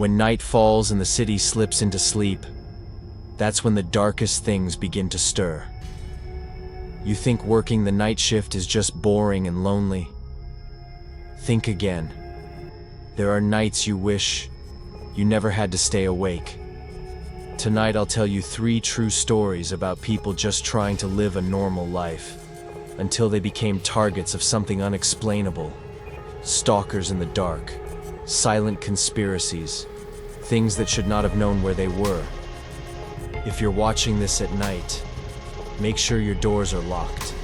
When night falls and the city slips into sleep, that's when the darkest things begin to stir. You think working the night shift is just boring and lonely? Think again. There are nights you wish you never had to stay awake. Tonight I'll tell you 3 true stories about people just trying to live a normal life until they became targets of something unexplainable. Stalkers in the dark, silent conspiracies, things that should not have known where they were. If you're watching this at night, make sure your doors are locked.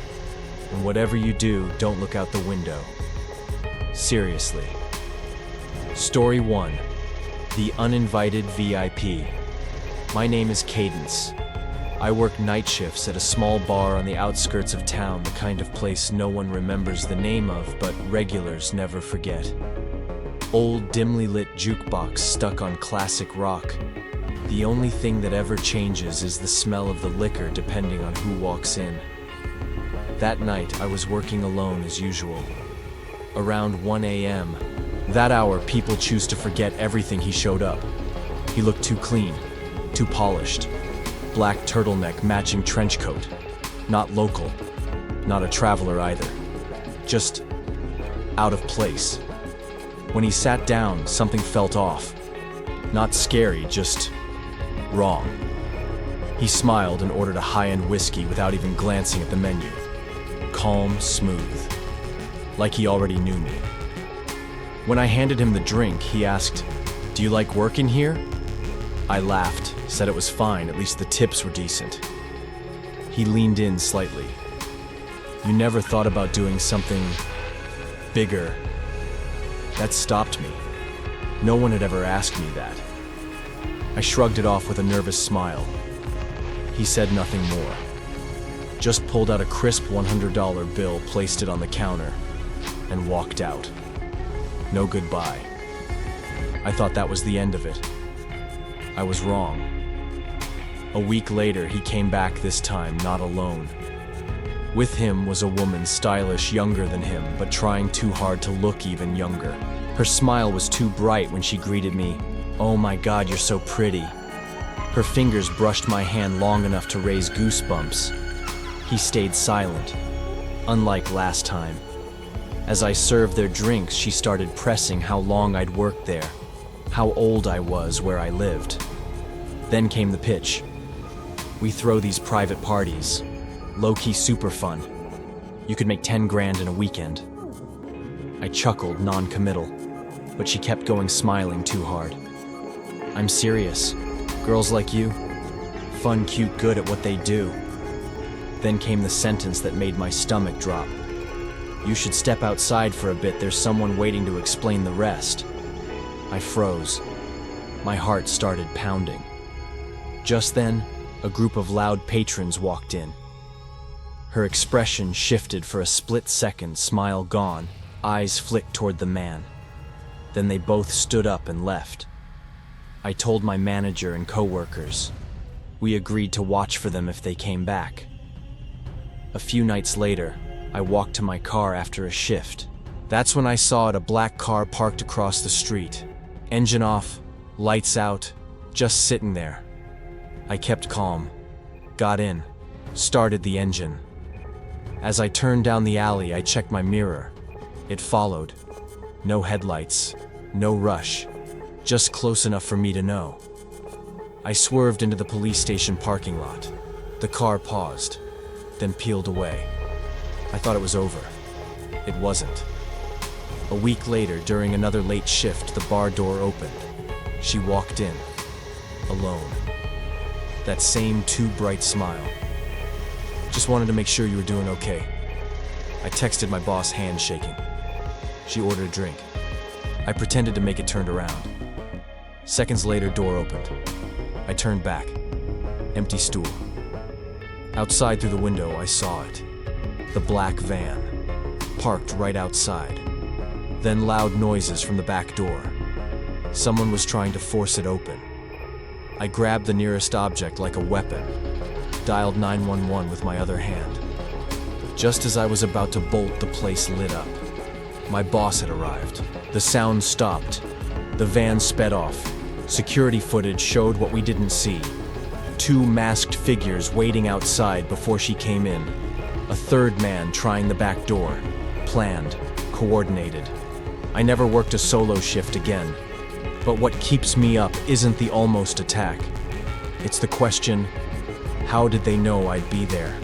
And whatever you do, don't look out the window. Seriously. Story 1. The Uninvited VIP. My name is Cadence. I work night shifts at a small bar on the outskirts of town, the kind of place no one remembers the name of, but regulars never forget. Old, dimly lit jukebox stuck on classic rock. The only thing that ever changes is the smell of the liquor depending on who walks in. That night, I was working alone as usual. Around 1 a.m. That hour, people choose to forget everything he showed up. He looked too clean, too polished. Black turtleneck, matching trench coat. Not local, not a traveler either. Just out of place. When he sat down, something felt off. Not scary, just wrong. He smiled and ordered a high-end whiskey without even glancing at the menu. Calm, smooth. Like he already knew me. When I handed him the drink, he asked, "Do you like working here?" I laughed, said it was fine, at least the tips were decent. He leaned in slightly. "You never thought about doing something bigger?" That stopped me. No one had ever asked me that. I shrugged it off with a nervous smile. He said nothing more. Just pulled out a crisp $100 bill, placed it on the counter, and walked out. No goodbye. I thought that was the end of it. I was wrong. A week later, he came back, this time not alone. With him was a woman, stylish, younger than him, but trying too hard to look even younger. Her smile was too bright when she greeted me. "Oh my God, you're so pretty." Her fingers brushed my hand long enough to raise goosebumps. He stayed silent, unlike last time. As I served their drinks, she started pressing how long I'd worked there, how old I was, where I lived. Then came the pitch. "We throw these private parties. Low-key super fun. You could make 10 grand in a weekend." I chuckled, non-committal, but she kept going, smiling too hard. "I'm serious. Girls like you? Fun, cute, good at what they do." Then came the sentence that made my stomach drop. "You should step outside for a bit. There's someone waiting to explain the rest." I froze. My heart started pounding. Just then, a group of loud patrons walked in. Her expression shifted for a split second, smile gone, eyes flicked toward the man. Then they both stood up and left. I told my manager and coworkers. We agreed to watch for them if they came back. A few nights later, I walked to my car after a shift. That's when I saw it, a black car parked across the street. Engine off, lights out, just sitting there. I kept calm, got in, started the engine. As I turned down the alley, I checked my mirror. It followed. No headlights, no rush, just close enough for me to know. I swerved into the police station parking lot. The car paused, then peeled away. I thought it was over. It wasn't. A week later, during another late shift, the bar door opened. She walked in, alone. That same too bright smile. "Just wanted to make sure you were doing okay." I texted my boss, hand shaking. She ordered a drink. I pretended to make it turned around. Seconds later, door opened. I turned back. Empty stool. Outside through the window, I saw it. The black van, parked right outside. Then loud noises from the back door. Someone was trying to force it open. I grabbed the nearest object like a weapon, dialed 911 with my other hand. Just as I was about to bolt, the place lit up. My boss had arrived. The sound stopped. The van sped off, Security footage showed what we didn't see. 2 masked figures waiting outside before she came in. A third man trying the back door. Planned, coordinated. I never worked a solo shift again. But what keeps me up isn't the almost attack. It's the question, how did they know I'd be there?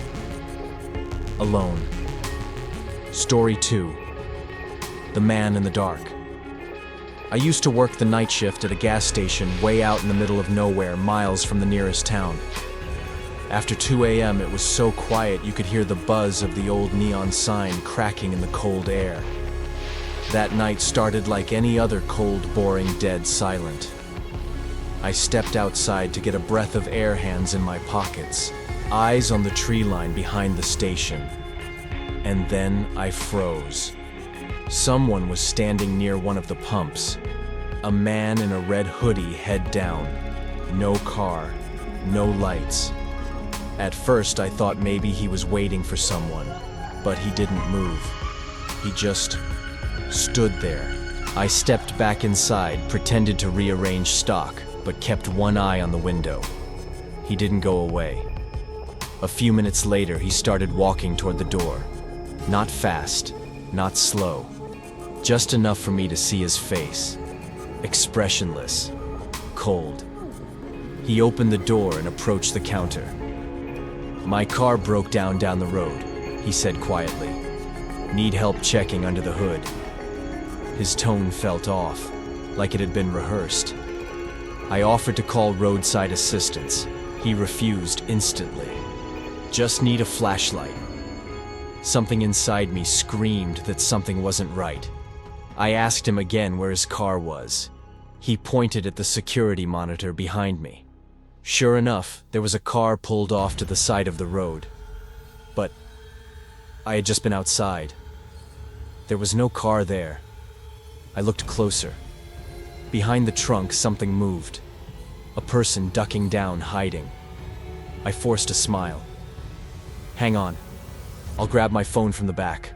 Alone. Story 2. The Man in the Dark. I used to work the night shift at a gas station way out in the middle of nowhere, miles from the nearest town. After 2 a.m., it was so quiet you could hear the buzz of the old neon sign cracking in the cold air. That night started like any other cold, boring, dead silent. I stepped outside to get a breath of air, hands in my pockets, eyes on the tree line behind the station. And then I froze. Someone was standing near one of the pumps. A man in a red hoodie, head down. No car, no lights. At first I thought maybe he was waiting for someone, but he didn't move. He just stood there. I stepped back inside, pretended to rearrange stock, but kept one eye on the window. He didn't go away. A few minutes later, he started walking toward the door. Not fast, not slow. Just enough for me to see his face. Expressionless. Cold. He opened the door and approached the counter. "My car broke down the road," he said quietly. "Need help checking under the hood." His tone felt off, like it had been rehearsed. I offered to call roadside assistance. He refused instantly. "Just need a flashlight." Something inside me screamed that something wasn't right. I asked him again where his car was. He pointed at the security monitor behind me. Sure enough, there was a car pulled off to the side of the road. But I had just been outside. There was no car there. I looked closer. Behind the trunk, something moved. A person ducking down, hiding. I forced a smile. "Hang on. I'll grab my phone from the back."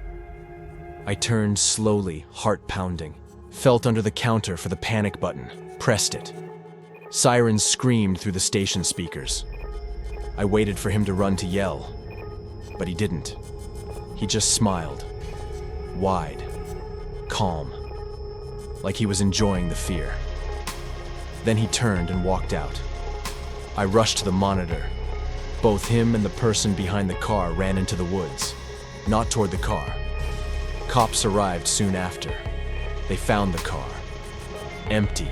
I turned slowly, heart pounding. Felt under the counter for the panic button, pressed it. Sirens screamed through the station speakers. I waited for him to run to yell, but he didn't. He just smiled. Wide. Calm. Like he was enjoying the fear. Then he turned and walked out. I rushed to the monitor. Both him and the person behind the car ran into the woods, not toward the car. Cops arrived soon after. They found the car. Empty.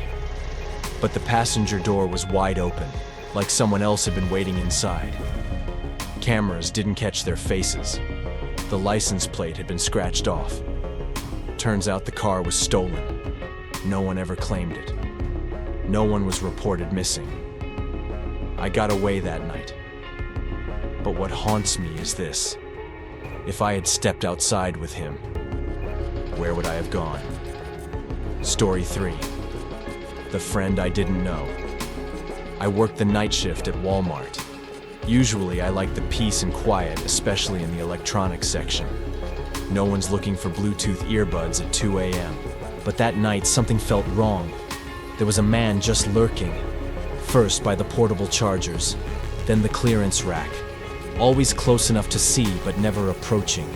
But the passenger door was wide open, like someone else had been waiting inside. Cameras didn't catch their faces. The license plate had been scratched off. Turns out the car was stolen. No one ever claimed it. No one was reported missing. I got away that night. But what haunts me is this. If I had stepped outside with him, where would I have gone? Story 3. The Friend I Didn't Know. I worked the night shift at Walmart. Usually I like the peace and quiet, especially in the electronics section. No one's looking for Bluetooth earbuds at 2 a.m. But that night something felt wrong. There was a man just lurking. First by the portable chargers, then the clearance rack. Always close enough to see, but never approaching.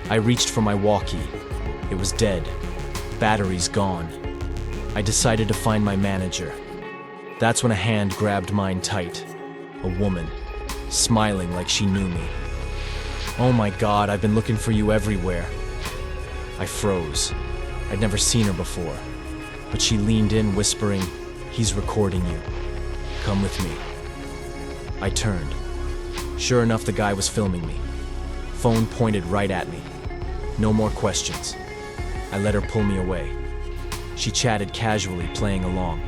I reached for my walkie. It was dead. Batteries gone. I decided to find my manager. That's when a hand grabbed mine tight. A woman, smiling like she knew me. "Oh my God, I've been looking for you everywhere." I froze. I'd never seen her before. But she leaned in, whispering, "He's recording you. Come with me." I turned. Sure enough, the guy was filming me. Phone pointed right at me. No more questions. I let her pull me away. She chatted casually, playing along.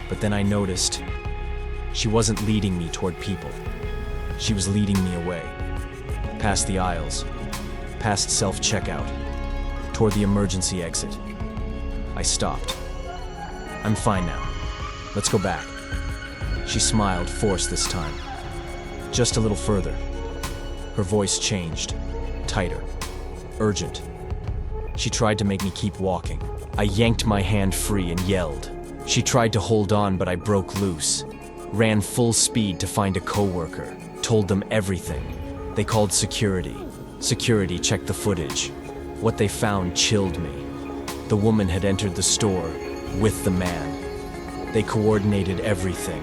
But then I noticed she wasn't leading me toward people. She was leading me away. Past the aisles, past self-checkout, toward the emergency exit. I stopped. "I'm fine now. Let's go back." She smiled, forced this time. "Just a little further." Her voice changed, tighter, urgent. She tried to make me keep walking. I yanked my hand free and yelled, She tried to hold on, but I broke loose. Ran full speed to find a coworker. Told them everything. They called security. Security checked the footage. What they found chilled me. The woman had entered the store with the man. They coordinated everything.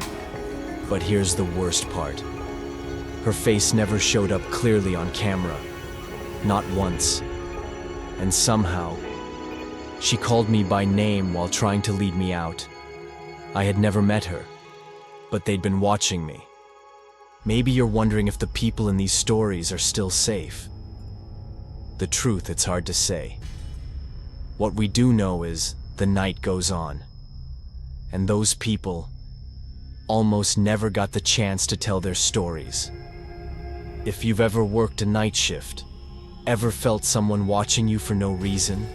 But here's the worst part. Her face never showed up clearly on camera. Not once. And somehow, she called me by name while trying to lead me out. I had never met her, but they'd been watching me. Maybe you're wondering if the people in these stories are still safe. The truth, it's hard to say. What we do know is the night goes on. And those people almost never got the chance to tell their stories. If you've ever worked a night shift, ever felt someone watching you for no reason,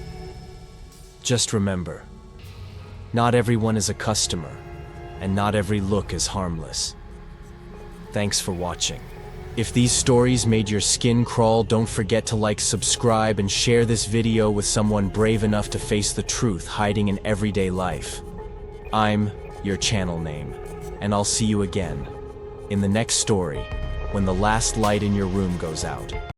just remember, not everyone is a customer, and not every look is harmless. Thanks for watching. If these stories made your skin crawl, don't forget to like, subscribe, and share this video with someone brave enough to face the truth hiding in everyday life. I'm your channel name, and I'll see you again in the next story when the last light in your room goes out.